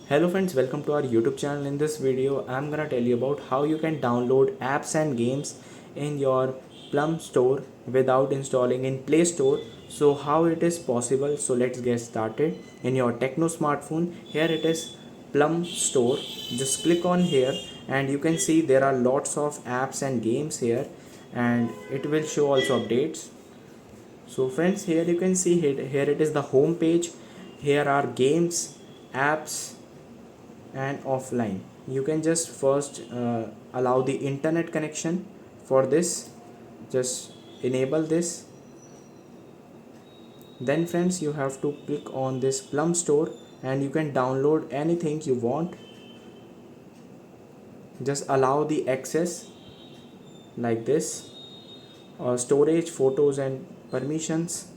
Hello friends, welcome to our YouTube channel. In this video, I'm gonna tell you about how you can download apps and games in your Plum Store without installing in Play Store. So how it is possible? So let's get started. In your Tecno smartphone, here it is Plum Store. Just click on here and you can see there are lots of apps and games here, and it will show also updates. So friends, here you can see here it is the home page. Here are games, apps and offline. You can just first allow the internet connection. For this, just enable this. Then friends, you have to click on this Plum Store and you can download anything you want. Just allow the access like this, or storage, photos and permissions.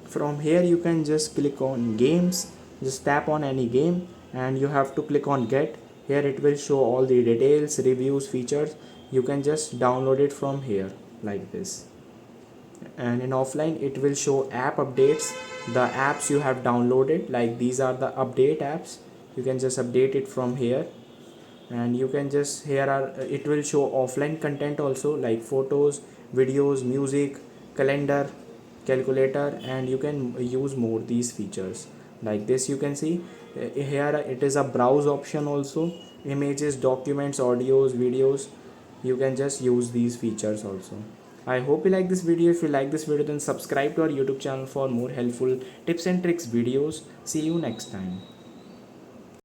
From here you can just click on games. Just tap on any game and you have to click on get. Here it will show all the details, reviews, features. You can just download it from here like this. And in offline it will show app updates, the apps you have downloaded, like these are the update apps. You can just update it from here. And you can just, here are it will show offline content also, like photos, videos, music, calendar, calculator, and you can use more these features like this. You can see here it is a browse option also, images, documents, audios, videos. You can just use these features also. I hope you like this video. If you like this video, then subscribe to our YouTube channel for more helpful tips and tricks videos. See you next time.